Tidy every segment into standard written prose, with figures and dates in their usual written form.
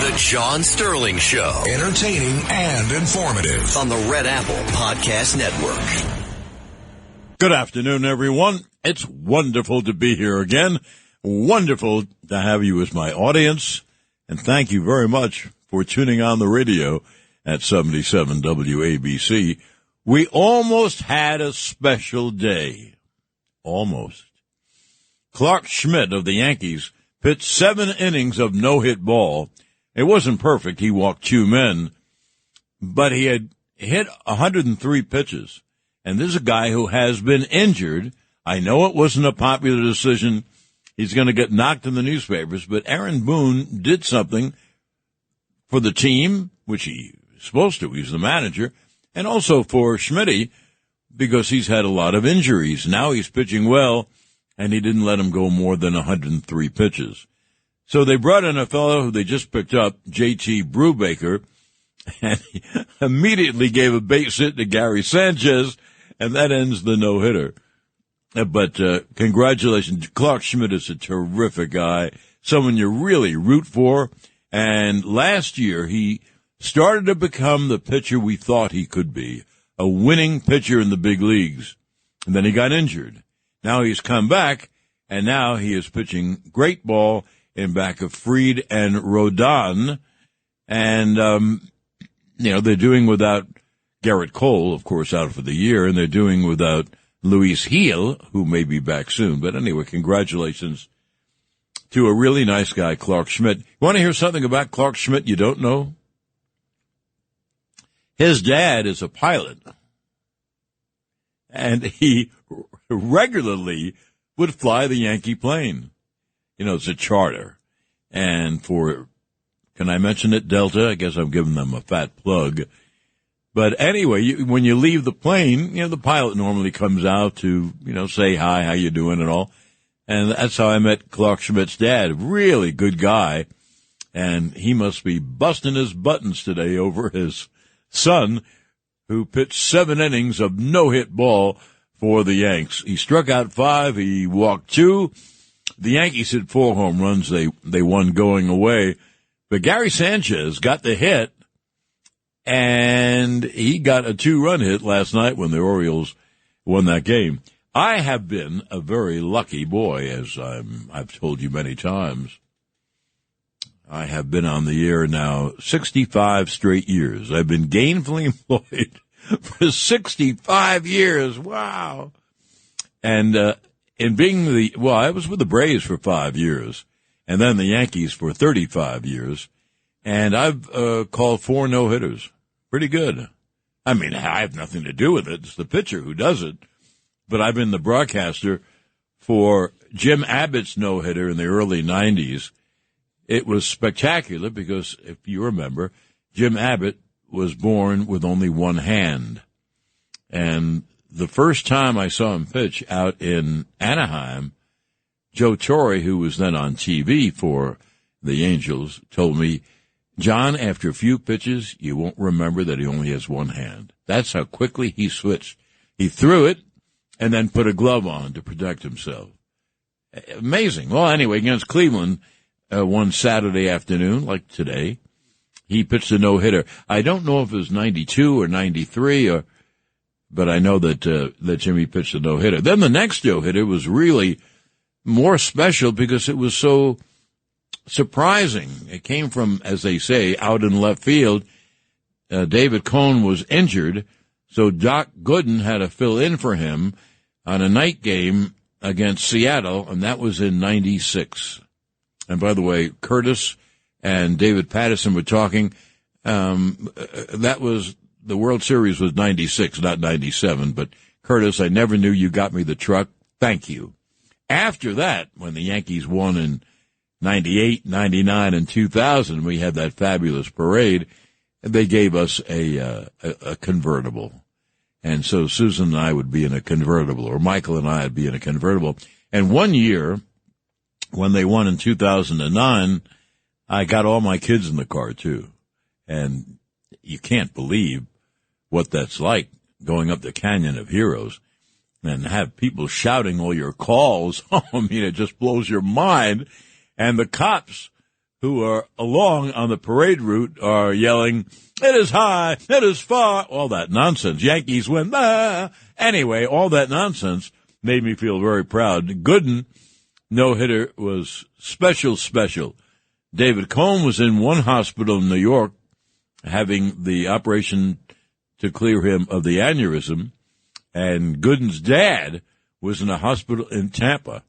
The John Sterling Show. Entertaining and informative on the Red Apple Podcast Network. Good afternoon, everyone. It's wonderful to be here again. Wonderful to have you as my audience. And thank you very much for tuning on the radio at 77 WABC. We almost had a special day. Almost. Clark Schmidt of the Yankees pitched 7 innings of no-hit ball. It wasn't perfect. He walked 2 men, but he had hit 103 pitches. And this is a guy who has been injured. I know it wasn't a popular decision. He's going to get knocked in the newspapers, but Aaron Boone did something for the team, which he was supposed to. He's the manager, and also for Schmitty, because he's had a lot of injuries. Now he's pitching well, and he didn't let him go more than 103 pitches. So they brought in a fellow who they just picked up, J.T. Brubaker, and he immediately gave a base hit to Gary Sanchez, and that ends the no-hitter. But congratulations. Clark Schmidt is a terrific guy, someone you really root for. And last year, he started to become the pitcher we thought he could be, a winning pitcher in the big leagues. And then he got injured. Now he's come back, and now he is pitching great ball in back of Fried and Rodon. And, they're doing without Garrett Cole, of course, out for the year, and they're doing without Luis Gil, who may be back soon. But anyway, congratulations to a really nice guy, Clark Schmidt. You want to hear something about Clark Schmidt you don't know? His dad is a pilot, and he regularly would fly the Yankee plane. It's a charter. And can I mention it, Delta? I guess I'm giving them a fat plug. But anyway, when you leave the plane, the pilot normally comes out to, say hi, how you doing and all. And that's how I met Clark Schmidt's dad. Really good guy. And he must be busting his buttons today over his son, who pitched 7 innings of no-hit ball for the Yanks. He struck out 5. He walked 2. The Yankees hit 4 home runs. They won going away. But Gary Sanchez got the hit. And he got a 2-run hit last night when the Orioles won that game. I have been a very lucky boy, as I've told you many times. I have been on the air now 65 straight years. I've been gainfully employed for 65 years. Wow. And in being I was with the Braves for 5 years, and then the Yankees for 35 years. And I've called 4 no-hitters. Pretty good. I mean, I have nothing to do with it. It's the pitcher who does it. But I've been the broadcaster for Jim Abbott's no-hitter in the early 90s. It was spectacular because, if you remember, Jim Abbott was born with only one hand. And the first time I saw him pitch out in Anaheim, Joe Torre, who was then on TV for the Angels, told me, John, after a few pitches, you won't remember that he only has one hand. That's how quickly he switched. He threw it and then put a glove on to protect himself. Amazing. Well, anyway, against Cleveland, one Saturday afternoon, like today, he pitched a no-hitter. I don't know if it was 92 or 93, but I know that Jimmy pitched a no-hitter. Then the next no-hitter was really more special because it was so surprising. It came from, as they say, out in left field. David Cohn was injured, so Doc Gooden had to fill in for him on a night game against Seattle, and that was in 96. And by the way, Curtis and David Patterson were talking. That was, the World Series was 96, not 97, but Curtis, I never knew you got me the truck. Thank you. After that, when the Yankees won in 98, 99, and 2000, we had that fabulous parade. They gave us a convertible. And so Susan and I would be in a convertible, or Michael and I would be in a convertible. And one year, when they won in 2009, I got all my kids in the car, too. And you can't believe what that's like, going up the Canyon of Heroes and have people shouting all your calls. I mean, it just blows your mind. And the cops who are along on the parade route are yelling, "It is high, it is far," all that nonsense. Yankees win. Ah. Anyway, all that nonsense made me feel very proud. Gooden no-hitter was special. David Cohn was in one hospital in New York having the operation to clear him of the aneurysm, and Gooden's dad was in a hospital in Tampa.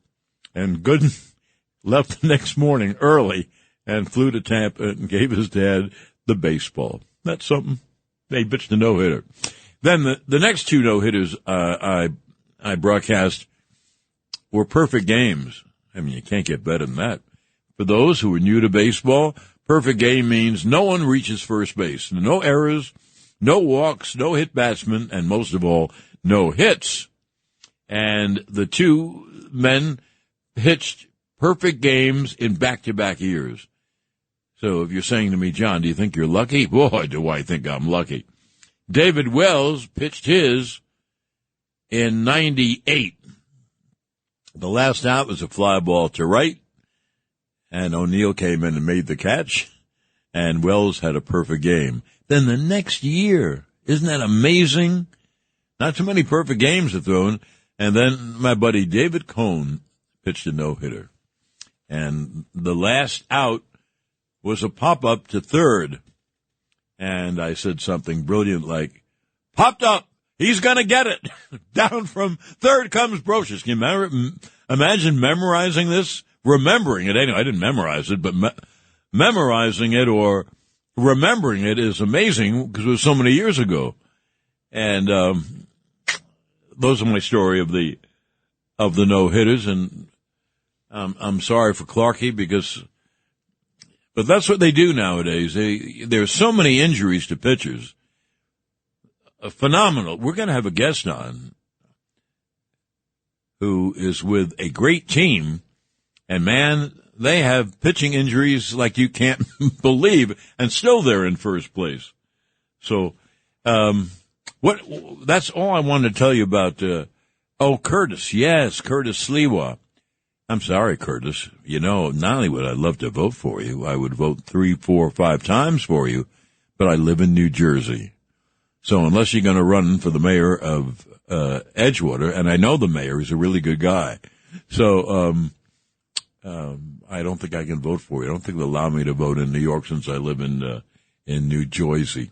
And Gooden left the next morning early and flew to Tampa and gave his dad the baseball. That's something. They pitched a no-hitter. Then the next two no-hitters I broadcast were perfect games. I mean, you can't get better than that. For those who are new to baseball, perfect game means no one reaches first base. No errors, no walks, no hit batsmen, and most of all, no hits. And the two men pitched perfect games in back-to-back years. So if you're saying to me, John, do you think you're lucky? Boy, do I think I'm lucky. David Wells pitched his in 98. The last out was a fly ball to right, and O'Neill came in and made the catch, and Wells had a perfect game. Then the next year, isn't that amazing? Not too many perfect games are thrown. And then my buddy David Cohn pitched a no-hitter. And the last out was a pop-up to third. And I said something brilliant like, "Popped up. He's going to get it." Down from third comes Brocious. Can you imagine memorizing this? Remembering it. Anyway, I didn't memorize it, but memorizing it or remembering it is amazing because it was so many years ago. And those are my story of the no-hitters. And I'm sorry for Clarkie but that's what they do nowadays. There's so many injuries to pitchers. Phenomenal. We're going to have a guest on who is with a great team, and man, they have pitching injuries like you can't believe, and still they're in first place. So, that's all I wanted to tell you about, Curtis. Yes, Curtis Sliwa. I'm sorry, Curtis. You know, not only would I love to vote for you, I would vote 3, 4, 5 times for you, but I live in New Jersey. So unless you're going to run for the mayor of Edgewater, and I know the mayor is a really good guy, so I don't think I can vote for you. I don't think they'll allow me to vote in New York since I live in New Jersey.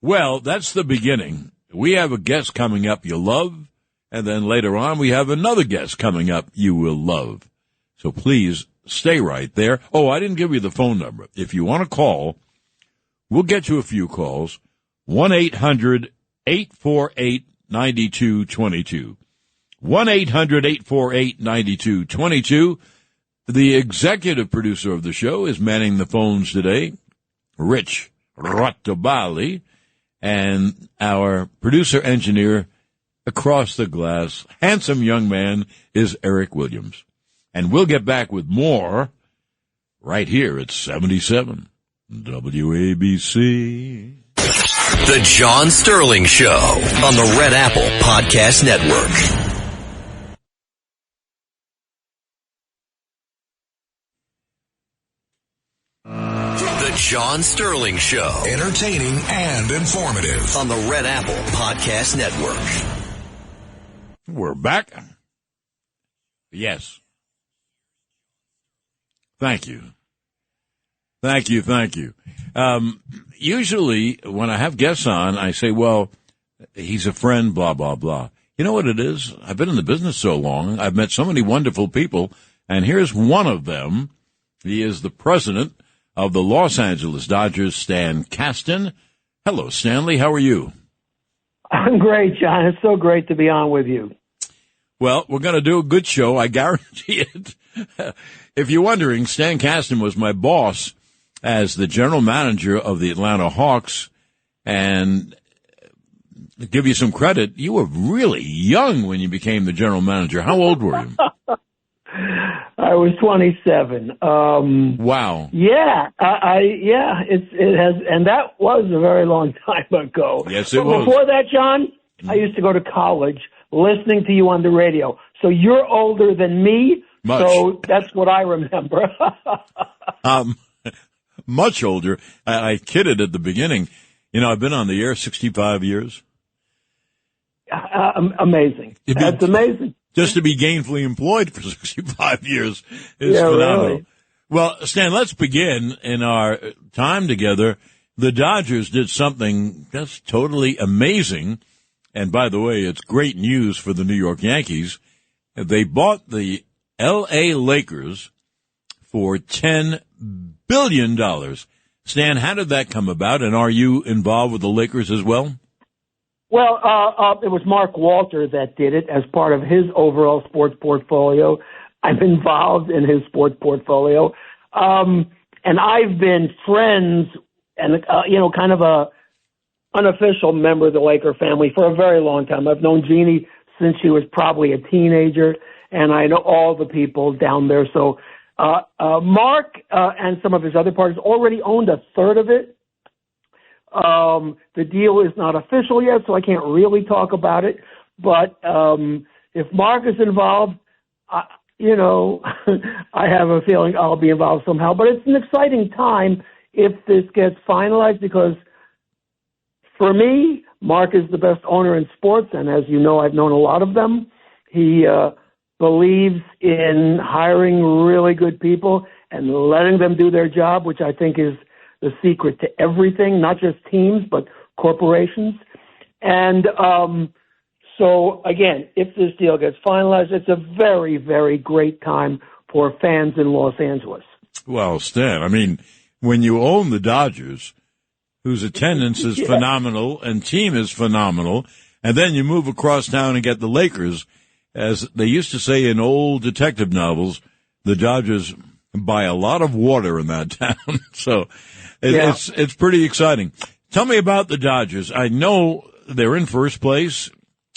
Well, that's the beginning. We have a guest coming up you'll love, and then later on we have another guest coming up you will love. So please stay right there. Oh, I didn't give you the phone number. If you want to call, we'll get you a few calls. 1-800-848-9222. 1-800-848-9222. The executive producer of the show is manning the phones today, Rich Rottobali, and our producer-engineer across the glass, handsome young man, is Eric Williams. And we'll get back with more right here at 77 WABC. The John Sterling Show on the Red Apple Podcast Network. The John Sterling Show. Entertaining and informative on the Red Apple Podcast Network. We're back. Yes. Thank you. Usually when I have guests on, I say, well, he's a friend, blah, blah, blah. You know what it is? I've been in the business so long. I've met so many wonderful people, and here's one of them. He is the president of the Los Angeles Dodgers, Stan Kasten. Hello, Stanley. How are you? I'm great, John. It's so great to be on with you. Well, we're going to do a good show. I guarantee it. If you're wondering, Stan Kasten was my boss as the general manager of the Atlanta Hawks. And to give you some credit, you were really young when you became the general manager. How old were you? I was 27. Wow. Yeah, it has, and that was a very long time ago. Yes, it was. Before that, John, I used to go to college listening to you on the radio. So you're older than me. Much. So that's what I remember. much older. I kidded at the beginning. I've been on the air 65 years. Amazing. That's amazing. Just to be gainfully employed for 65 years is phenomenal. Really. Well, Stan, let's begin in our time together. The Dodgers did something just totally amazing. And by the way, it's great news for the New York Yankees. They bought the L.A. Lakers for $10 billion. Stan, how did that come about? And are you involved with the Lakers as well? Well, it was Mark Walter that did it as part of his overall sports portfolio. I'm involved in his sports portfolio. And I've been friends and, kind of a unofficial member of the Laker family for a very long time. I've known Jeannie since she was probably a teenager, and I know all the people down there. So Mark and some of his other partners already owned a third of it. The deal is not official yet, so I can't really talk about it. But if Mark is involved, I have a feeling I'll be involved somehow. But it's an exciting time if this gets finalized because for me, Mark is the best owner in sports, and as you know, I've known a lot of them. He believes in hiring really good people and letting them do their job, which I think is the secret to everything, not just teams, but corporations. And so, again, if this deal gets finalized, it's a very, very great time for fans in Los Angeles. Well, Stan, I mean, when you own the Dodgers, whose attendance is phenomenal and team is phenomenal, and then you move across town and get the Lakers, as they used to say in old detective novels, the Dodgers buy a lot of water in that town. So it's pretty exciting. Tell me about the Dodgers. I know they're in first place.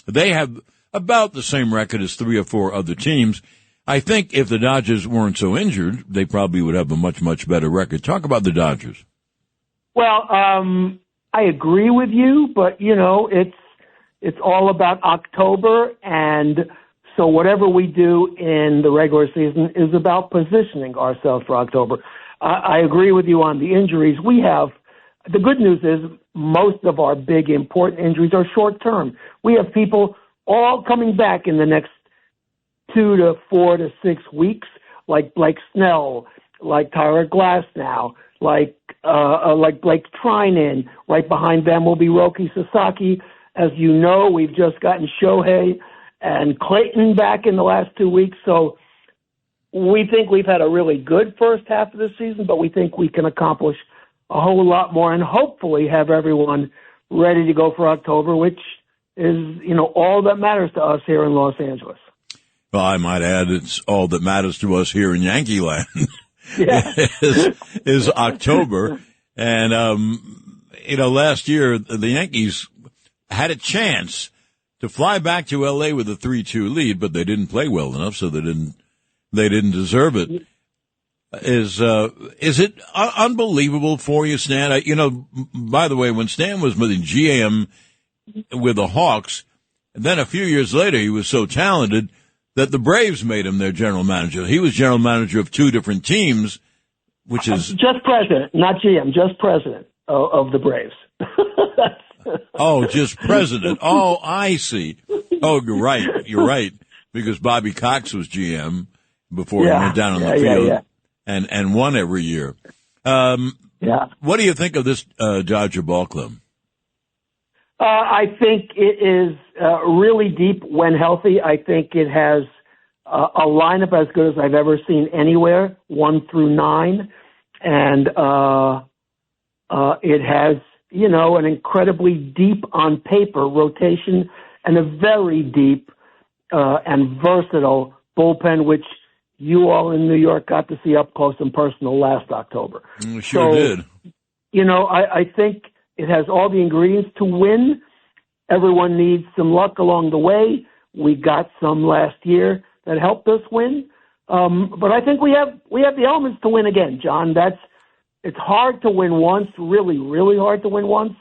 They have about the same record as 3 or 4 other teams. I think if the Dodgers weren't so injured, they probably would have a much, much better record. Talk about the Dodgers. Well, I agree with you, but, it's all about October, and so whatever we do in the regular season is about positioning ourselves for October. I agree with you on the injuries. The good news is most of our big important injuries are short term. We have people all coming back in the next 2 to 4 to 6 weeks, like Blake Snell, like Tyler Glasnow, like Blake Trinan. Right behind them will be Roki Sasaki. As you know, we've just gotten Shohei and Clayton back in the last 2 weeks. So we think we've had a really good first half of the season, but we think we can accomplish a whole lot more and hopefully have everyone ready to go for October, which is, all that matters to us here in Los Angeles. Well, I might add it's all that matters to us here in Yankee land. Yeah. is October. And, last year the Yankees had a chance to fly back to L.A. with a 3-2 lead, but they didn't play well enough, so they didn't deserve it. Is it unbelievable for you, Stan? By the way, when Stan was with the GM with the Hawks, and then a few years later he was so talented that the Braves made him their general manager. He was general manager of 2 different teams, which is just president, not GM, just president of the Braves. Oh, just president. Oh, I see. Oh, you're right. Because Bobby Cox was GM before he went down on the field and won every year. What do you think of this Dodger ball club? I think it is really deep when healthy. I think it has a lineup as good as I've ever seen anywhere, 1 through 9. And it has, an incredibly deep on paper rotation and a very deep and versatile bullpen, which you all in New York got to see up close and personal last October. Sure did. I think it has all the ingredients to win. Everyone needs some luck along the way. We got some last year that helped us win. But I think we have the elements to win again, John. It's hard to win once, really, really hard to win once.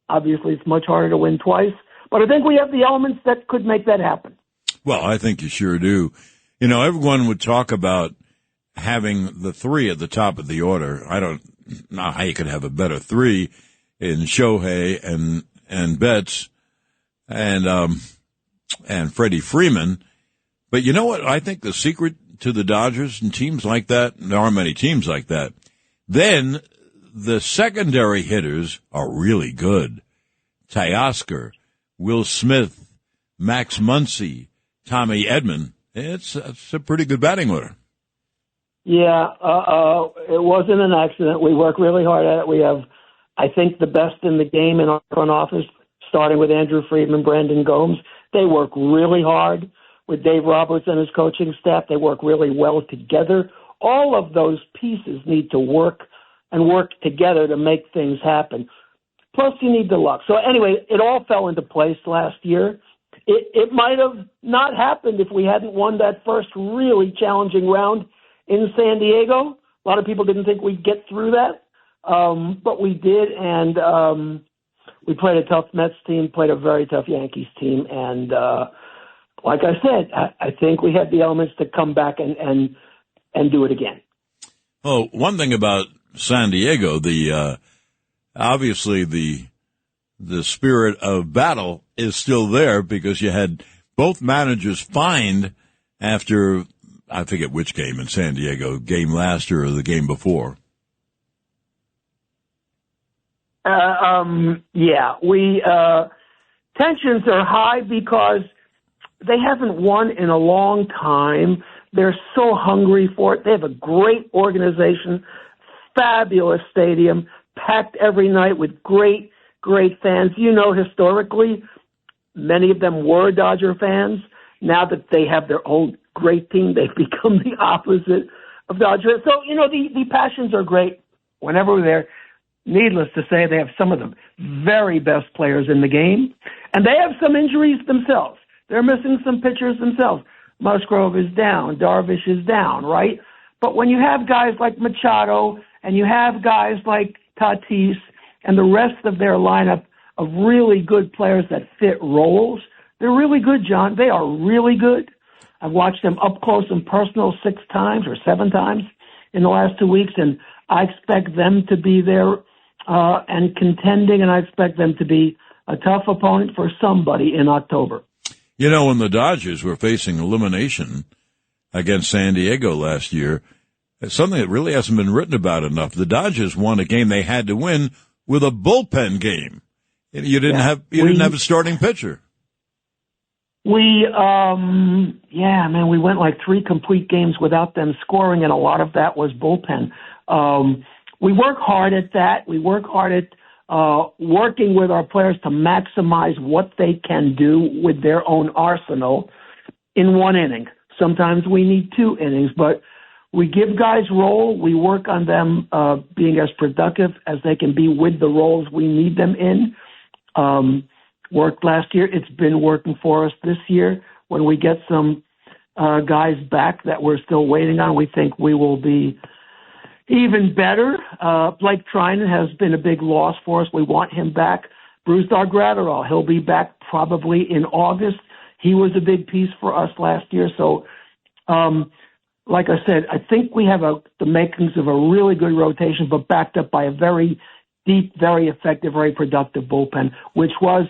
Obviously, it's much harder to win twice. But I think we have the elements that could make that happen. Well, I think you sure do. Everyone would talk about having the 3 at the top of the order. I don't now how you could have a better three in Shohei and Betts and Freddie Freeman. But you know what? I think the secret to the Dodgers and teams like that, and there aren't many teams like that, then the secondary hitters are really good. Teoscar, Will Smith, Max Muncy, Tommy Edman. It's a pretty good batting order. Yeah, it wasn't an accident. We work really hard at it. We have, I think, the best in the game in our front office, starting with Andrew Friedman, Brandon Gomes. They work really hard with Dave Roberts and his coaching staff. They work really well together. All of those pieces need to work together to make things happen. Plus, you need the luck. So anyway, it all fell into place last year. It might have not happened if we hadn't won that first really challenging round in San Diego. A lot of people didn't think we'd get through that, but we did, and we played a tough Mets team, played a very tough Yankees team, and like I said, I think we had the elements to come back and do it again. Oh, one thing about San Diego, obviously the spirit of battle is still there because you had both managers fined after, I forget which game in San Diego, game last year or the game before. Yeah, tensions are high because they haven't won in a long time. They're so hungry for it. They have a great organization, fabulous stadium, packed every night with great fans. You know, historically, many of them were Dodger fans. Now that they have their own great team, they've become the opposite of Dodger. So, you know, the passions are great whenever we're there. Needless to say, they have some of the very best players in the game, and they have some injuries themselves. They're missing some pitchers themselves. Musgrove is down. Darvish is down, right? But when you have guys like Machado and you have guys like Tatis and the rest of their lineup of really good players that fit roles, they're really good, John. They are really good. I've watched them up close and personal 6 times or 7 times in the last 2 weeks, and I expect them to be there and contending, and I expect them to be a tough opponent for somebody in October. You know, when the Dodgers were facing elimination against San Diego last year, it's something that really hasn't been written about enough. The Dodgers won a game they had to win with a bullpen game. You didn't have a starting pitcher. We went like 3 complete games without them scoring, and a lot of that was bullpen. We work hard at that. We work hard at working with our players to maximize what they can do with their own arsenal in 1 inning. Sometimes we need 2 innings, but we give guys role. We work on them being as productive as they can be with the roles we need them in. Worked last year. It's been working for us this year. When we get some guys back that we're still waiting on, we think we will be even better. Blake Trinan has been a big loss for us. We want him back. Bruce Gratterall, he'll be back probably in August. He was a big piece for us last year. So, like I said, I think we have the makings of a really good rotation, but backed up by a very deep, very effective, very productive bullpen, which was,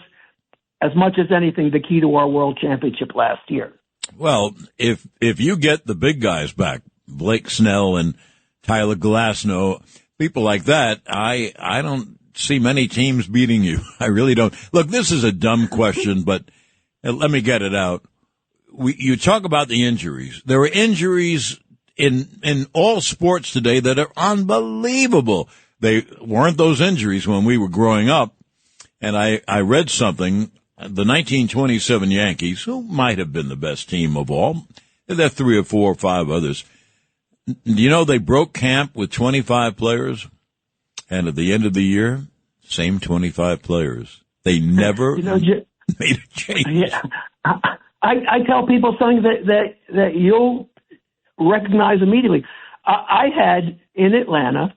as much as anything, the key to our world championship last year. Well, if you get the big guys back, Blake Snell and Tyler Glasnow, people like that, I don't see many teams beating you. I really don't. Look, this is a dumb question, but let me get it out. You talk about the injuries. There are injuries in all sports today that are unbelievable. They weren't those injuries when we were growing up. And I read something, the 1927 Yankees, who might have been the best team of all, there are 3 or 4 or 5 others. You know, they broke camp with 25 players, and at the end of the year, same 25 players. They never made a change. Yeah. I tell people something that you'll recognize immediately. I had in Atlanta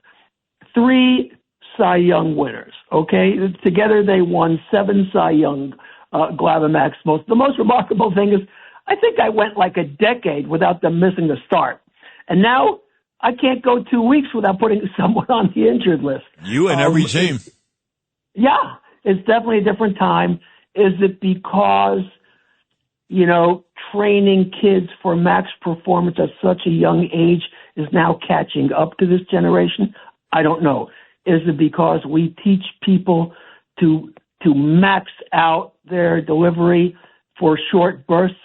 3 Cy Young winners, okay? Together they won 7 Cy Young Glavamax. The most remarkable thing is I think I went like a decade without them missing a start. And now I can't go 2 weeks without putting someone on the injured list. You and every team. Yeah, it's definitely a different time. Is it because, training kids for max performance at such a young age is now catching up to this generation? I don't know. Is it because we teach people to max out their delivery for short bursts?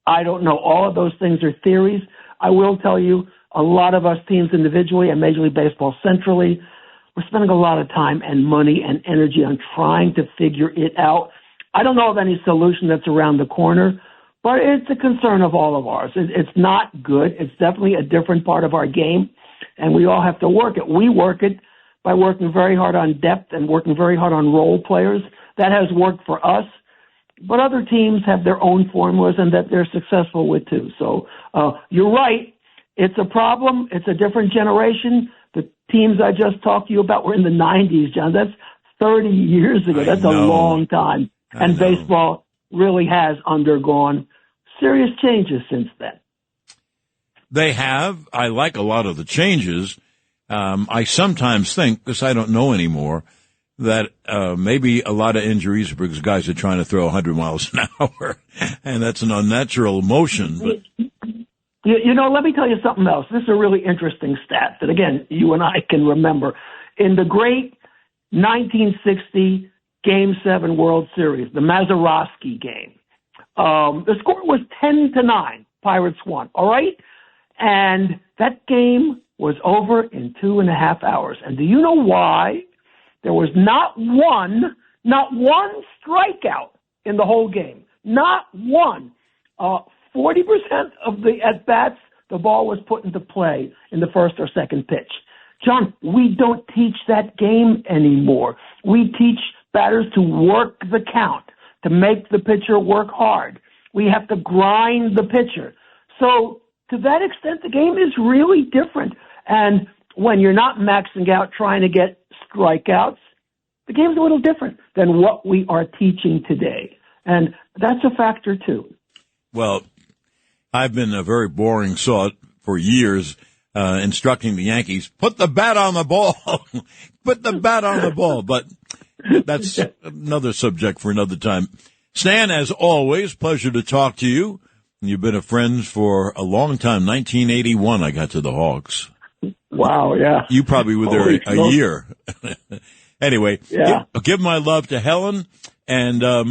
I don't know. All of those things are theories. I will tell you, a lot of us teams individually and Major League Baseball centrally, we're spending a lot of time and money and energy on trying to figure it out. I don't know of any solution that's around the corner, but it's a concern of all of ours. It's not good. It's definitely a different part of our game, and we all have to work it. We work it by working very hard on depth and working very hard on role players. That has worked for us, but other teams have their own formulas and that they're successful with too. So you're right. It's a problem. It's a different generation. The teams I just talked to you about were in the 90s, John. That's 30 years ago. That's a long time. And baseball really has undergone serious changes since then. They have. I like a lot of the changes. I sometimes think, because I don't know anymore, that maybe a lot of injuries are because guys are trying to throw 100 miles an hour, and that's an unnatural motion. But let me tell you something else. This is a really interesting stat that, again, you and I can remember. In the great 1960 Game 7 World Series, the Mazeroski game, the score was 10-9. Pirates won, all right? And that game was over in 2.5 hours. And do you know why? There was not one strikeout in the whole game. Not one. 40% of the at-bats, the ball was put into play in the first or second pitch. John, we don't teach that game anymore. We teach batters to work the count, to make the pitcher work hard. We have to grind the pitcher. So to that extent, the game is really different. And when you're not maxing out trying to get strikeouts, the game's a little different than what we are teaching today. And that's a factor too. Well, I've been a very boring sort for years, instructing the Yankees, put the bat on the ball, put the bat on the ball. But that's another subject for another time. Stan, as always, pleasure to talk to you. You've been a friend for a long time. 1981, I got to the Hawks. Wow, yeah. You probably were there a year. Anyway, yeah. give my love to Helen, and I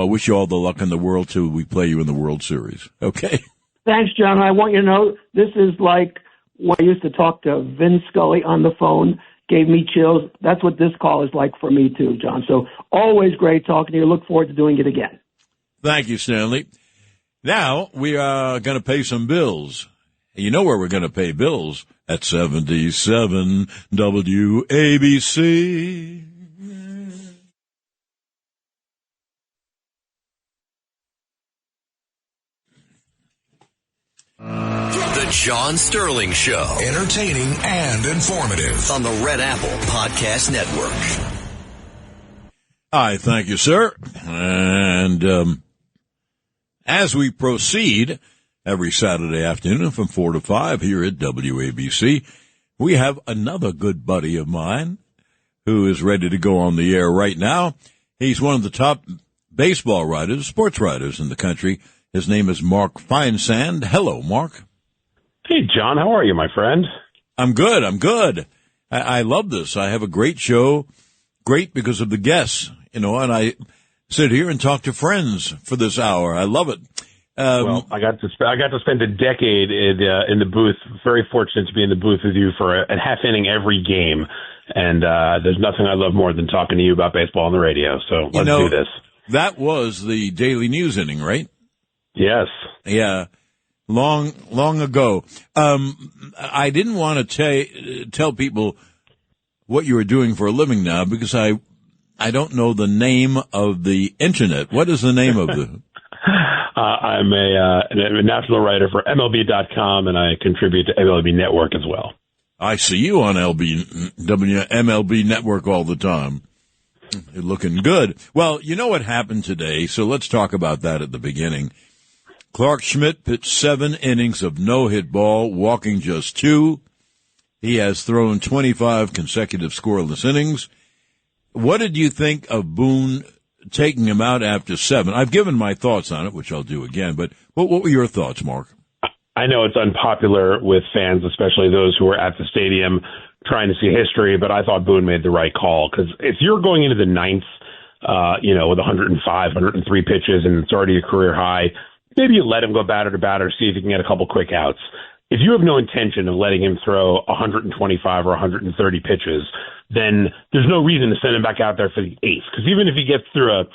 wish you all the luck in the world till we play you in the World Series. Okay? Thanks, John. I want you to know this is like when I used to talk to Vin Scully on the phone, gave me chills. That's what this call is like for me too, John. So always great talking to you. Look forward to doing it again. Thank you, Stanley. Now we are going to pay some bills. You know where we're going to pay bills? At 77 WABC. The John Sterling Show. Entertaining and informative on the Red Apple Podcast Network. Hi, thank you, sir. And as we proceed every Saturday afternoon from 4 to 5 here at WABC, we have another good buddy of mine who is ready to go on the air right now. He's one of the top baseball writers, sports writers in the country. His name is Mark Feinsand. Hello, Mark. Hey, John. How are you, my friend? I'm good. I love this. I have a great show. Great because of the guests, and I sit here and talk to friends for this hour. I love it. Well, I got to spend a decade in the booth. Very fortunate to be in the booth with you for a half inning every game. And there's nothing I love more than talking to you about baseball on the radio. So let's do this. That was the daily news inning, right? Yes. Yeah. Long ago. I didn't want to tell people what you were doing for a living now because I don't know the name of the internet. What is the name of the? I'm a national writer for MLB.com, and I contribute to MLB Network as well. I see you on MLB Network all the time. You're looking good. Well, you know what happened today, so let's talk about that at the beginning. Clark Schmidt pitched 7 innings of no-hit ball, walking just 2. He has thrown 25 consecutive scoreless innings. What did you think of Boone taking him out after 7? I've given my thoughts on it, which I'll do again, but what were your thoughts, Mark? I know it's unpopular with fans, especially those who were at the stadium trying to see history, but I thought Boone made the right call, because if you're going into the ninth, with 105, 103 pitches, and it's already a career high, maybe you let him go batter to batter, see if he can get a couple quick outs. If you have no intention of letting him throw 125 or 130 pitches, then there's no reason to send him back out there for the 8th, because even if he gets through a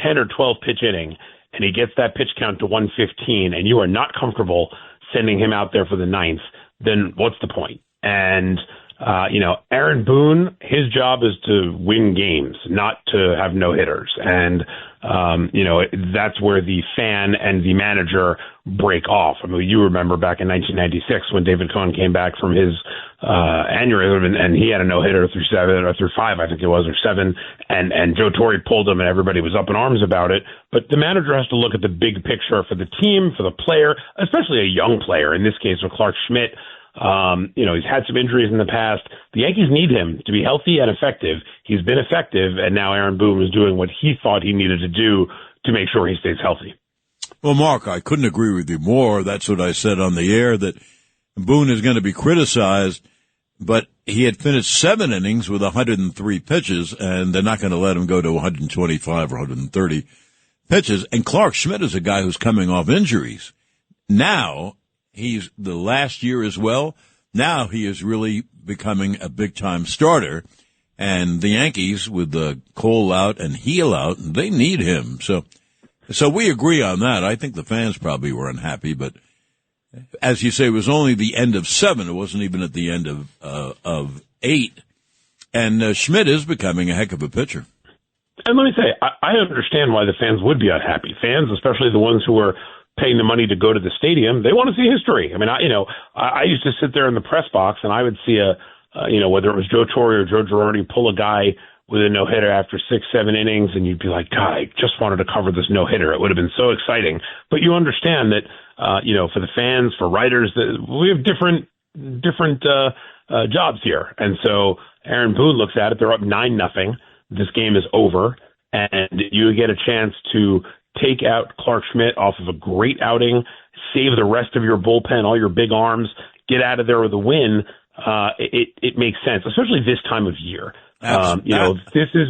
10 or 12 pitch inning and he gets that pitch count to 115 and you are not comfortable sending him out there for the 9th, then what's the point? And Aaron Boone, his job is to win games, not to have no hitters. And, that's where the fan and the manager break off. I mean, you remember back in 1996 when David Cohn came back from his aneurysm and he had a no hitter through 7 or through 5, I think it was, or 7. And Joe Torre pulled him and everybody was up in arms about it. But the manager has to look at the big picture for the team, for the player, especially a young player. In this case, with Clark Schmidt. He's had some injuries in the past. The Yankees need him to be healthy and effective. He's been effective, and now Aaron Boone is doing what he thought he needed to do to make sure he stays healthy. Well, Mark, I couldn't agree with you more. That's what I said on the air, that Boone is going to be criticized, but he had finished 7 innings with 103 pitches, and they're not going to let him go to 125 or 130 pitches. And Clark Schmidt is a guy who's coming off injuries. Now, he's the last year as well. Now he is really becoming a big-time starter. And the Yankees, with the Cole out and Heel out, they need him. So we agree on that. I think the fans probably were unhappy, but as you say, it was only the end of 7. It wasn't even at the end of 8. And Schmidt is becoming a heck of a pitcher. And let me say, I understand why the fans would be unhappy. Fans, especially the ones who are paying the money to go to the stadium, they want to see history. I mean, I used to sit there in the press box and I would see whether it was Joe Torre or Joe Girardi pull a guy with a no-hitter after 6-7 innings, and you'd be like, God, I just wanted to cover this no-hitter. It would have been so exciting. But you understand that, for the fans, for writers, that we have different jobs here. And so Aaron Boone looks at it. They're up 9-0. This game is over, and you get a chance to take out Clark Schmidt off of a great outing, save the rest of your bullpen, all your big arms, get out of there with a win. It makes sense, especially this time of year. If this is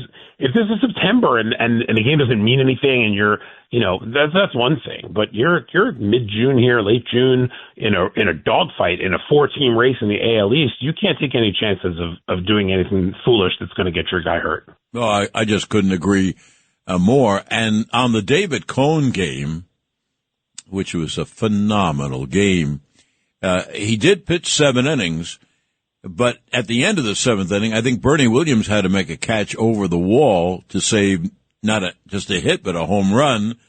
September and the game doesn't mean anything, and you're, that's one thing. But you're mid-June here, late June, in a dogfight in a 4-team race in the AL East. You can't take any chances of doing anything foolish that's going to get your guy hurt. No, I just couldn't agree more. And on the David Cohn game, which was a phenomenal game, he did pitch 7 innings. But at the end of the 7th inning, I think Bernie Williams had to make a catch over the wall to save not just a hit, but a home run.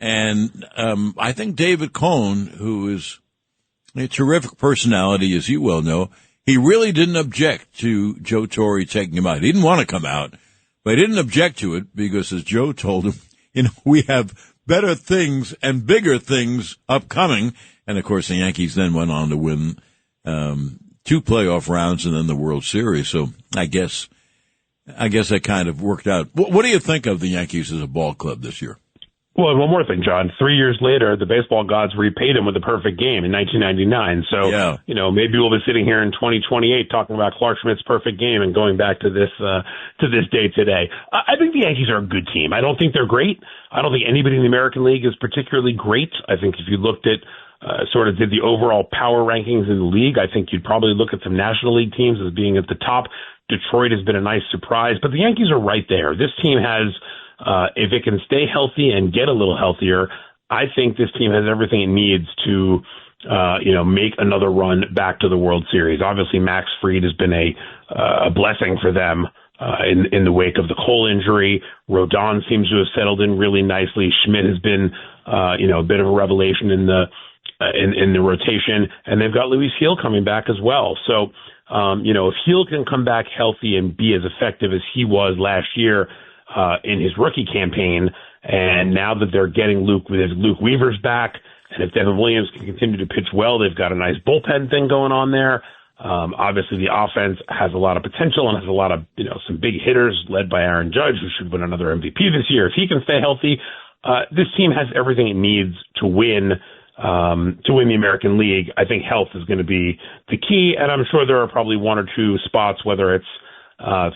And I think David Cohn, who is a terrific personality, as you well know, he really didn't object to Joe Torre taking him out. He didn't want to come out, but he didn't object to it because, as Joe told him, we have better things and bigger things upcoming. And, of course, the Yankees then went on to win 2 playoff rounds and then the World Series. So I guess that kind of worked out. What do you think of the Yankees as a ball club this year? Well, and one more thing, John. 3 years later, the baseball gods repaid him with a perfect game in 1999. So, yeah. Maybe we'll be sitting here in 2028 talking about Clark Schmidt's perfect game and going back to this day today. I think the Yankees are a good team. I don't think they're great. I don't think anybody in the American League is particularly great. I think if you looked at sort of did the overall power rankings in the league, I think you'd probably look at some National League teams as being at the top. Detroit has been a nice surprise, but the Yankees are right there. This team has, if it can stay healthy and get a little healthier, I think this team has everything it needs to, make another run back to the World Series. Obviously, Max Fried has been a blessing for them in the wake of the Cole injury. Rodon seems to have settled in really nicely. Schmidt has been, a bit of a revelation in the rotation, and they've got Luis Gil coming back as well. So, if Gil can come back healthy and be as effective as he was last year in his rookie campaign, and now that they're getting Luke Weaver's back, And if Devin Williams can continue to pitch well, they've got a nice bullpen thing going on there. Obviously, the offense has a lot of potential and has a lot of, some big hitters led by Aaron Judge, who should win another MVP this year if he can stay healthy. This team has everything it needs to win the American League. I think health is going to be the key, and I'm sure there are probably one or two spots, whether it's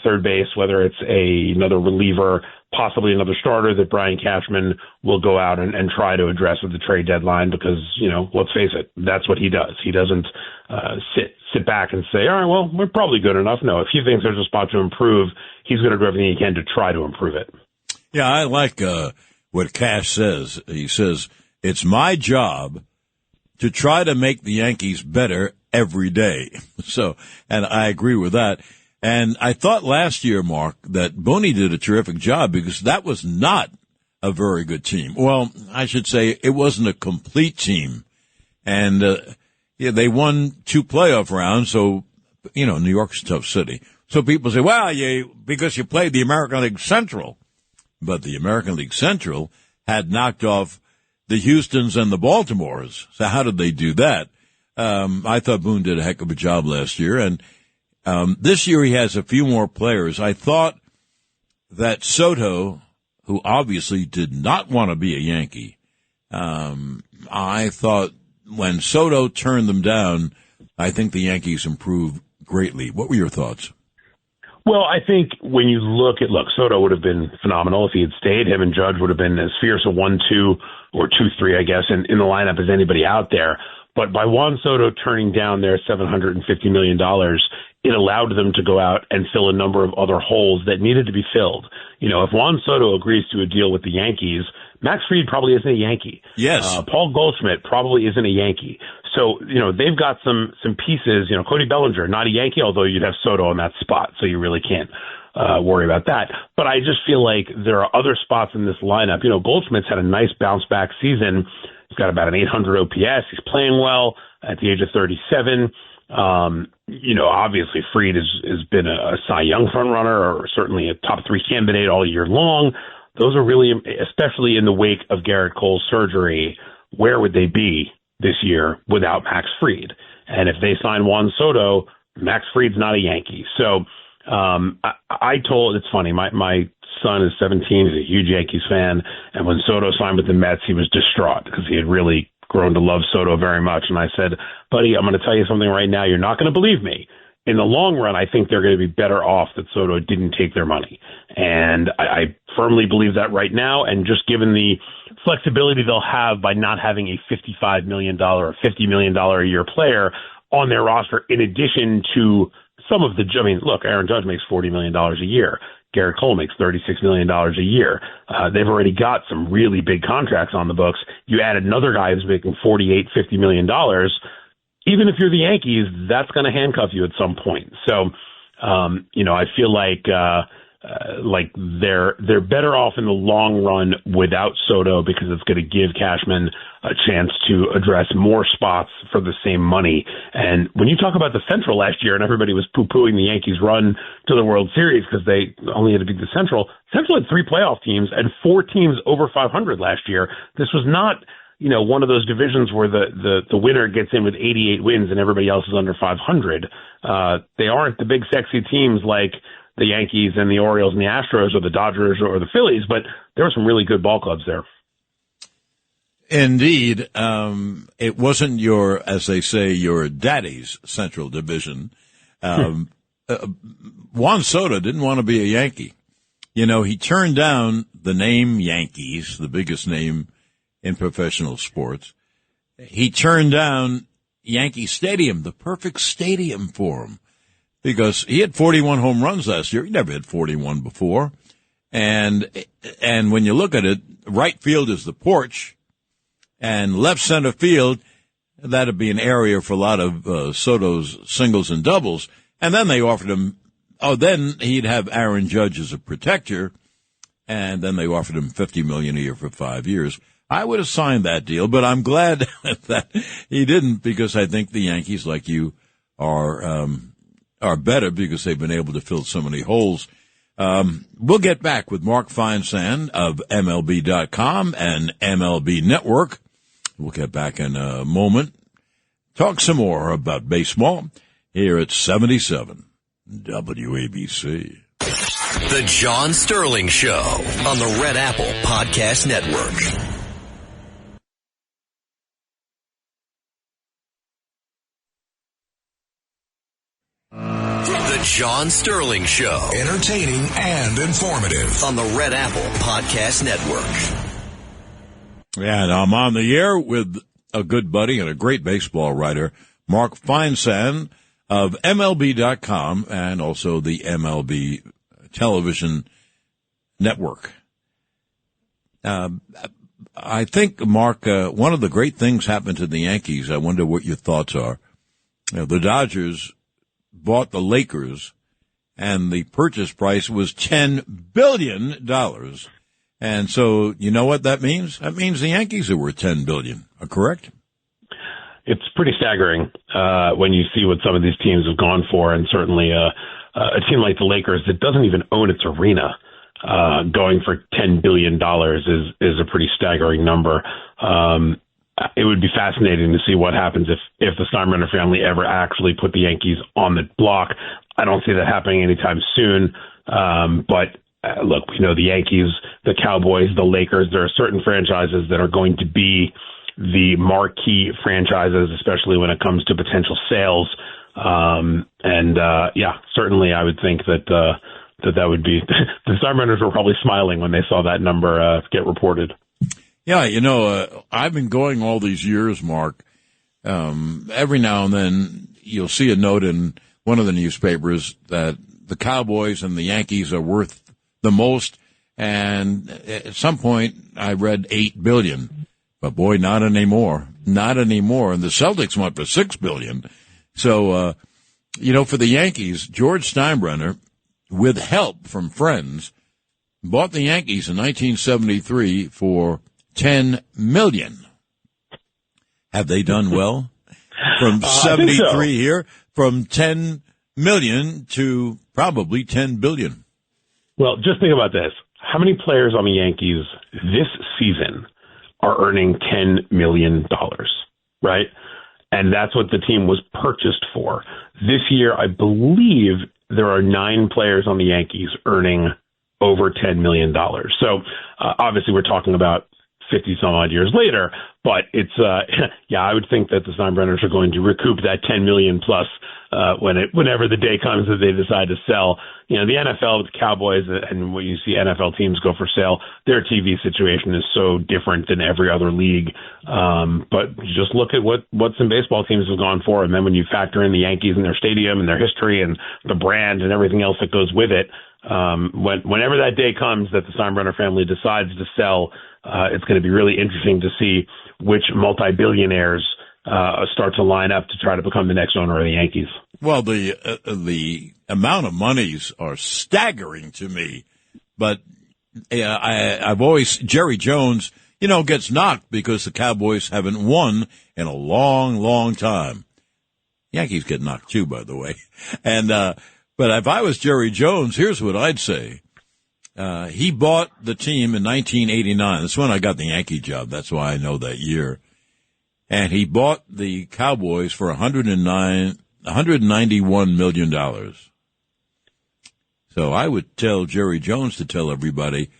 third base, whether it's another reliever, possibly another starter that Brian Cashman will go out and try to address at the trade deadline because, let's face it, that's what he does. He doesn't sit back and say, all right, well, we're probably good enough. No, if he thinks there's a spot to improve, he's going to do everything he can to try to improve it. Yeah, I like what Cash says. He says, it's my job to try to make the Yankees better every day. So, and I agree with that. And I thought last year, Mark, that Booney did a terrific job because that was not a very good team. Well, I should say it wasn't a complete team. And, they won 2 playoff rounds. So, New York's a tough city. So people say, well, because you played the American League Central. But the American League Central had knocked off the Houstons and the Baltimores. So how did they do that? I thought Boone did a heck of a job last year. And this year he has a few more players. I thought that Soto, who obviously did not want to be a Yankee, I thought when Soto turned them down, I think the Yankees improved greatly. What were your thoughts? Well, I think when you look, Soto would have been phenomenal if he had stayed. Him and Judge would have been as fierce a 1-2 or 2-3, I guess, in the lineup as anybody out there. But by Juan Soto turning down their $750 million, it allowed them to go out and fill a number of other holes that needed to be filled. If Juan Soto agrees to a deal with the Yankees, Max Fried probably isn't a Yankee. Yes. Paul Goldschmidt probably isn't a Yankee. So, they've got some pieces. Cody Bellinger, not a Yankee, although you'd have Soto on that spot, so you really can't worry about that. But I just feel like there are other spots in this lineup. Goldschmidt's had a nice bounce-back season. He's got about an 800 OPS. He's playing well at the age of 37. Obviously Fried has been a Cy Young front runner or certainly a top 3 candidate all year long. Those are really, especially in the wake of Garrett Cole's surgery, where would they be this year without Max Fried? And if they sign Juan Soto, Max Fried's not a Yankee. So it's funny, my son is 17, he's a huge Yankees fan, and when Soto signed with the Mets, he was distraught because he had really grown to love Soto very much. And I said, buddy, I'm going to tell you something right now. You're not going to believe me. In the long run, I think they're going to be better off that Soto didn't take their money. And I firmly believe that right now. And just given the flexibility they'll have by not having a $55 million or $50 million a year player on their roster, in addition to some of the, look, Aaron Judge makes $40 million a year. Garrett Cole makes $36 million a year. They've already got some really big contracts on the books. You add another guy who's making $50 million. Even if you're the Yankees, that's going to handcuff you at some point. So, I feel like they're better off in the long run without Soto because it's going to give Cashman a chance to address more spots for the same money. And when you talk about the Central last year and everybody was poo-pooing the Yankees' run to the World Series because they only had to beat the Central had 3 playoff teams and 4 teams over 500 last year. This was not one of those divisions where the winner gets in with 88 wins and everybody else is under 500. They aren't the big sexy teams like the Yankees and the Orioles and the Astros or the Dodgers or the Phillies, but there were some really good ball clubs there. Indeed. It wasn't as they say, your daddy's Central Division. Juan Soto didn't want to be a Yankee. He turned down the name Yankees, the biggest name in professional sports. He turned down Yankee Stadium, the perfect stadium for him, because he had 41 home runs last year. He never had 41 before. And when you look at it, right field is the porch, and left center field, that'd be an area for a lot of Soto's singles and doubles. And then they offered him, then he'd have Aaron Judge as a protector, and then they offered him $50 million a year for 5 years. I would have signed that deal, but I'm glad that he didn't, because I think the Yankees, like you, are better because they've been able to fill so many holes. We'll get back with Mark Feinsand of MLB.com and MLB Network We'll get back in a moment. Talk some more about baseball here at 77 WABC. The John Sterling Show on the Red Apple Podcast Network. The John Sterling Show. Entertaining and informative On the Red Apple Podcast Network. And I'm on the air with a good buddy and a great baseball writer, Mark Feinsand of MLB.com and also the MLB television network. I think, Mark, one of the great things happened to the Yankees. I wonder what your thoughts are. The Dodgers bought the Lakers, and the purchase price was $10 billion. And so, you know what that means? That means the Yankees are worth $10 billion. Correct? It's pretty staggering when you see what some of these teams have gone for, and certainly a team like the Lakers that doesn't even own its arena going for $10 billion is a pretty staggering number. It would be fascinating to see what happens if the Steinbrenner family ever actually put the Yankees on the block. I don't see that happening anytime soon. But look, we know the Yankees, the Cowboys, the Lakers. There are certain franchises that are going to be the marquee franchises, especially when it comes to potential sales. Certainly I would think that that would be the Steinbrenners were probably smiling when they saw that number get reported. Yeah, I've been going all these years, Mark. Every now and then you'll see a note in one of the newspapers that the Cowboys and the Yankees are worth the most. And at some point I read $8 billion, but boy, not anymore. Not anymore. And the Celtics went for $6 billion. So, for the Yankees, George Steinbrenner, with help from friends, bought the Yankees in 1973 for $10 million. Have they done well? From 73 here, from 10 million to probably 10 billion. Well, just think about this. How many players on the Yankees this season are earning $10 million, right? And that's what the team was purchased for. This year, I believe there are 9 players on the Yankees earning over $10 million. So obviously we're talking about 50 some odd years later, but it's, I would think that the Steinbrenners are going to recoup that 10 million plus, whenever the day comes that they decide to sell. The NFL with the Cowboys and when you see NFL teams go for sale, their TV situation is so different than every other league. But just look at what some baseball teams have gone for. And then when you factor in the Yankees and their stadium and their history and the brand and everything else that goes with it, whenever that day comes that the Steinbrenner family decides to sell, it's going to be really interesting to see which multi-billionaires start to line up to try to become the next owner of the Yankees. Well, the amount of monies are staggering to me, but I've always Jerry Jones, gets knocked because the Cowboys haven't won in a long, long time. Yankees get knocked too, by the way, and but if I was Jerry Jones, here's what I'd say. He bought the team in 1989. That's when I got the Yankee job. That's why I know that year. And he bought the Cowboys for $191 million. So I would tell Jerry Jones to tell everybody,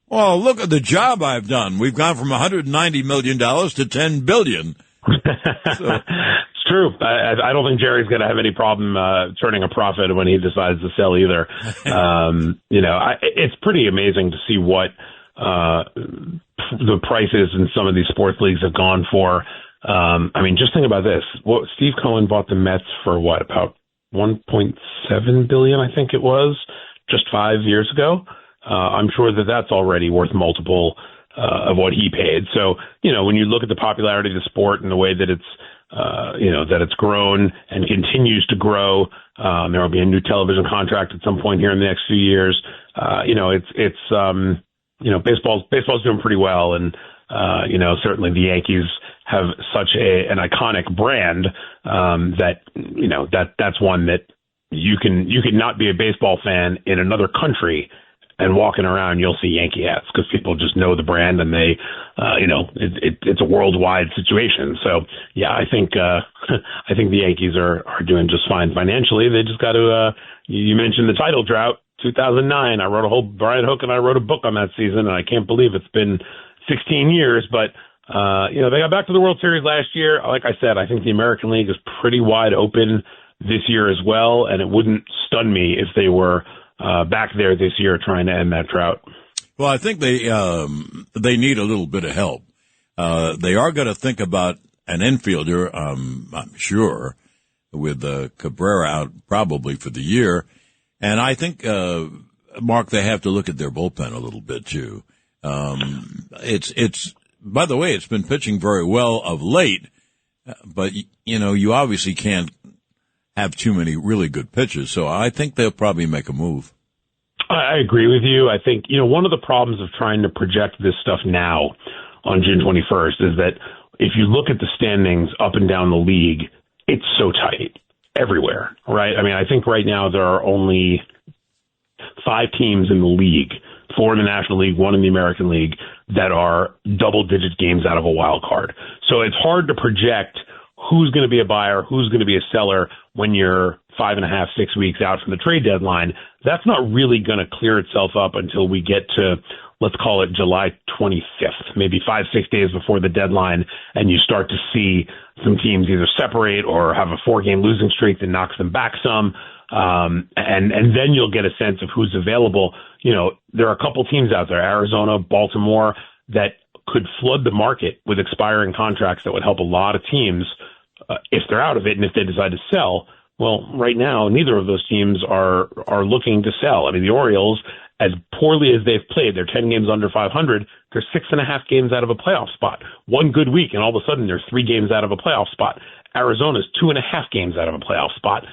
well, look at the job I've done. We've gone from $190 million to $10 billion. It's true. I don't think Jerry's going to have any problem turning a profit when he decides to sell either. It's pretty amazing to see what the prices in some of these sports leagues have gone for. Just think about this. Steve Cohen bought the Mets for about $1.7 billion, I think it was, just 5 years ago. I'm sure that's already worth multiple of what he paid. So, when you look at the popularity of the sport and the way that it's grown and continues to grow, there will be a new television contract at some point here in the next few years. Baseball's doing pretty well. And, certainly the Yankees have such an iconic brand, that's one that you can not be a baseball fan in another country and walking around, you'll see Yankee hats because people just know the brand and they, it's a worldwide situation. So yeah, I think the Yankees are doing just fine financially. They just got to, you mentioned the title drought, 2009. Brian Hook and I wrote a book on that season, and I can't believe it's been 16 years, but they got back to the World Series last year. Like I said, I think the American League is pretty wide open this year as well, and it wouldn't stun me if they were back there this year trying to end that drought. Well, I think they need a little bit of help. They are going to think about an infielder, I'm sure, with Cabrera out probably for the year. And I think, Mark, they have to look at their bullpen a little bit too. It's by the way, it's been pitching very well of late, but you obviously can't have too many really good pitches. So I think they'll probably make a move. I agree with you. I think, one of the problems of trying to project this stuff now on June 21st is that if you look at the standings up and down the league, it's so tight everywhere, right? I mean, I think right now there are only 5 teams in the league, 4 in the National League, 1 in the American League, that are double-digit games out of a wild card. So it's hard to project who's going to be a buyer, who's going to be a seller when you're 5.5, 6 weeks out from the trade deadline. That's not really going to clear itself up until we get to, let's call it July 25th, maybe 5-6 days before the deadline, and you start to see some teams either separate or have a 4-game losing streak that knocks them back some. And then you'll get a sense of who's available. There are a couple teams out there, Arizona, Baltimore, that could flood the market with expiring contracts that would help a lot of teams if they're out of it and if they decide to sell. Well, right now, neither of those teams are looking to sell. I mean, the Orioles, as poorly as they've played, they're 10 games under 500. They're 6.5 games out of a playoff spot. One good week, and all of a sudden they're 3 games out of a playoff spot. Arizona's 2.5 games out of a playoff spot,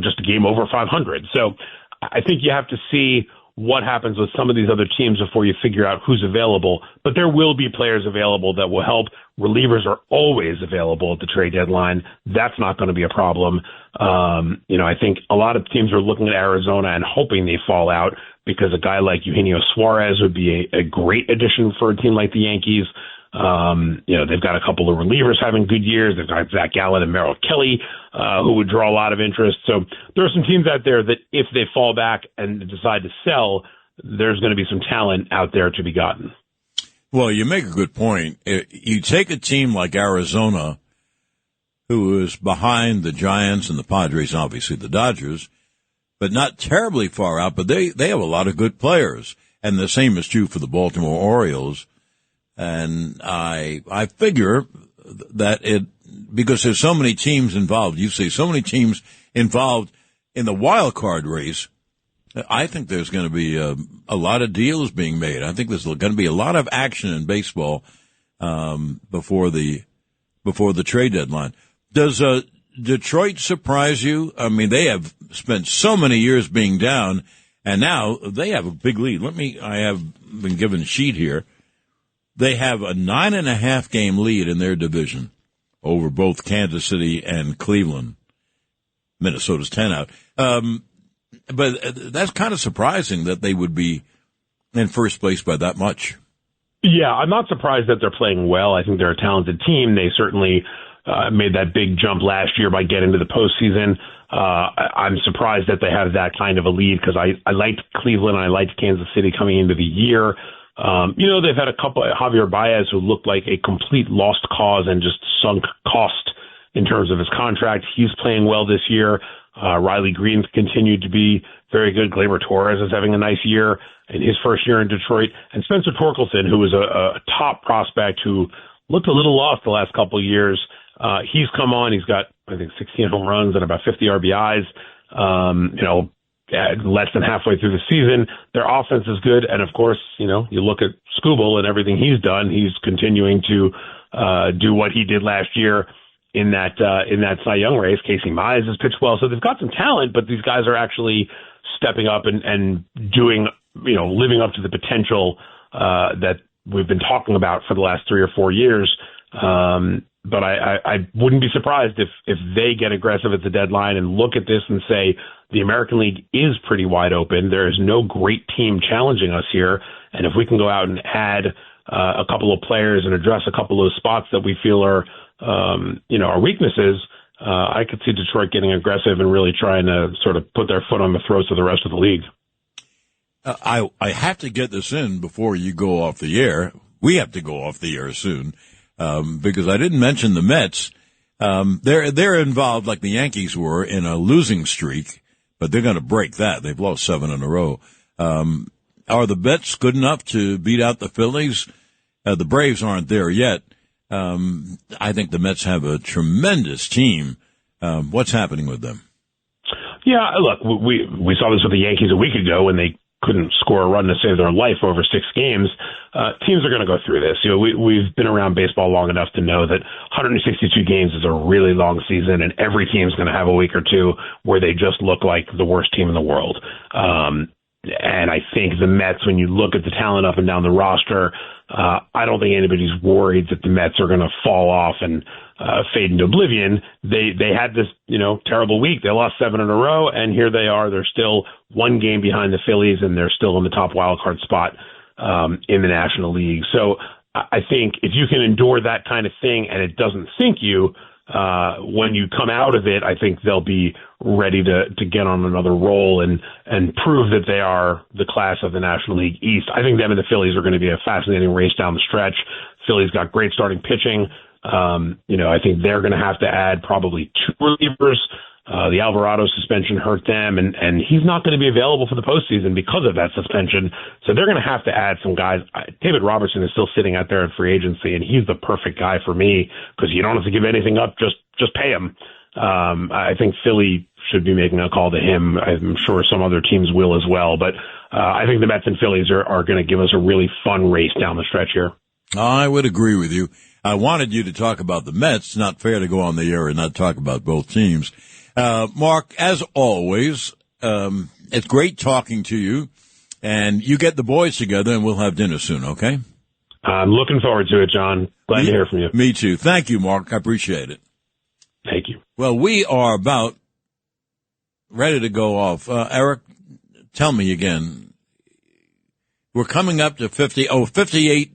just a game over 500. So I think you have to see what happens with some of these other teams before you figure out who's available. But there will be players available that will help. Relievers are always available at the trade deadline. That's not going to be a problem. I think a lot of teams are looking at Arizona and hoping they fall out because a guy like Eugenio Suarez would be a great addition for a team like the Yankees. They've got a couple of relievers having good years. They've got Zach Gallen and Merrill Kelly, who would draw a lot of interest. So there are some teams out there that if they fall back and decide to sell, there's going to be some talent out there to be gotten. Well, you make a good point. You take a team like Arizona, who is behind the Giants and the Padres, and obviously the Dodgers, but not terribly far out, but they have a lot of good players. And the same is true for the Baltimore Orioles. And I figure that because there's so many teams involved, you see so many teams involved in the wild card race, I think there's going to be a lot of deals being made. I think there's going to be a lot of action in baseball before the trade deadline. Does Detroit surprise you? I mean, they have spent so many years being down, and now they have a big lead. I have been given a sheet here. They have a 9.5 game lead in their division over both Kansas City and Cleveland. Minnesota's 10 out. But that's kind of surprising that they would be in first place by that much. Yeah, I'm not surprised that they're playing well. I think they're a talented team. They certainly made that big jump last year by getting to the postseason. I'm surprised that they have that kind of a lead because I liked Cleveland and I liked Kansas City coming into the year. They've had a couple, Javier Baez, who looked like a complete lost cause and just sunk cost in terms of his contract. He's playing well this year. Riley Green's continued to be very good. Gleyber Torres is having a nice year in his first year in Detroit. And Spencer Torkelson, who was a top prospect who looked a little lost the last couple of years, he's come on. He's got, I think, 16 home runs and about 50 RBIs. Less than halfway through the season. Their offense is good. And of course, you look at Skubal and everything he's done. He's continuing to do what he did last year in that Cy Young race. Casey Mize has pitched well. So they've got some talent, but these guys are actually stepping up and doing, living up to the potential that we've been talking about for the last 3 or 4 years. but I wouldn't be surprised if they get aggressive at the deadline and look at this and say the American League is pretty wide open. There is no great team challenging us here, and if we can go out and add a couple of players and address a couple of spots that we feel are our weaknesses, I could see Detroit getting aggressive and really trying to sort of put their foot on the throats of the rest of the league. I have to get this in before you go off the air. We have to go off the air soon because I didn't mention the Mets. They're involved like the Yankees were in a losing streak, but they're going to break that. They've lost 7 in a row. Are the Mets good enough to beat out the Phillies? The Braves aren't there yet. I think the Mets have a tremendous team. What's happening with them? Yeah, look, we saw this with the Yankees a week ago when they couldn't score a run to save their life over 6 games. Teams are going to go through this. We've been around baseball long enough to know that 162 games is a really long season, and every team's going to have a week or two where they just look like the worst team in the world. And I think the Mets, when you look at the talent up and down the roster, I don't think anybody's worried that the Mets are going to fall off and fade into oblivion. They had this, terrible week. They lost 7 in a row, and here they are. They're still 1 game behind the Phillies, and they're still in the top wild card spot in the National League. So I think if you can endure that kind of thing and it doesn't sink you, when you come out of it, I think they'll be ready to get on another roll and prove that they are the class of the National League East. I think them and the Phillies are going to be a fascinating race down the stretch. Phillies got great starting pitching. I think they're going to have to add probably 2 relievers. The Alvarado suspension hurt them, and he's not going to be available for the postseason because of that suspension. So they're going to have to add some guys. David Robertson is still sitting out there at free agency, and he's the perfect guy for me because you don't have to give anything up, just pay him. I think Philly should be making a call to him. I'm sure some other teams will as well, but I think the Mets and Phillies are going to give us a really fun race down the stretch here. I would agree with you. I wanted you to talk about the Mets. It's not fair to go on the air and not talk about both teams. Mark, as always, it's great talking to you, and you get the boys together and we'll have dinner soon, okay? I'm looking forward to it, John. Glad to hear from you. Me too. Thank you, Mark. I appreciate it. Thank you. Well, we are about ready to go off. Eric, tell me again. We're coming up to 58,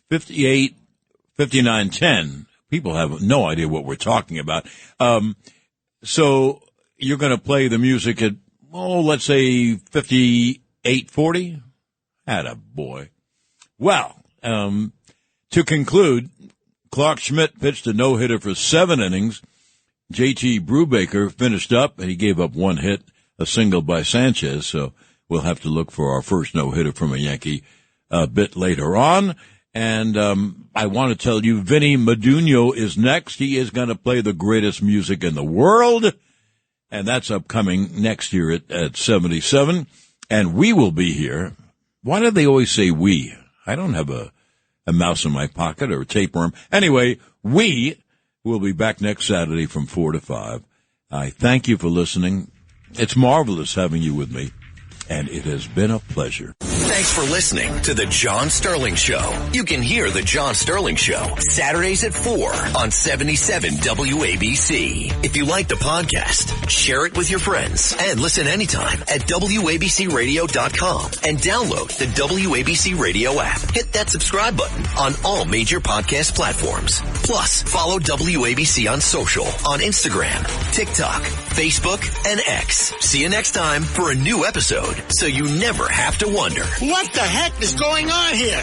59, 10. People have no idea what we're talking about. So you're going to play the music at, let's say 58:40? Attaboy. Well, to conclude, Clark Schmidt pitched a no-hitter for 7 innings. J.T. Brubaker finished up, and he gave up 1 hit, a single by Sanchez. So we'll have to look for our first no-hitter from a Yankee a bit later on. And I want to tell you, Vinny Madunio is next. He is going to play the greatest music in the world, and that's upcoming next year at 77. And we will be here. Why do they always say we? I don't have a mouse in my pocket or a tapeworm. Anyway, we will be back next Saturday from 4 to 5. I thank you for listening. It's marvelous having you with me, and it has been a pleasure. Thanks for listening to The John Sterling Show. You can hear The John Sterling Show Saturdays at 4 on 77 WABC. If you like the podcast, share it with your friends and listen anytime at WABCRadio.com and download the WABC Radio app. Hit that subscribe button on all major podcast platforms. Plus, follow WABC on social on Instagram, TikTok, Facebook, and X. See you next time for a new episode so you never have to wonder. What the heck is going on here?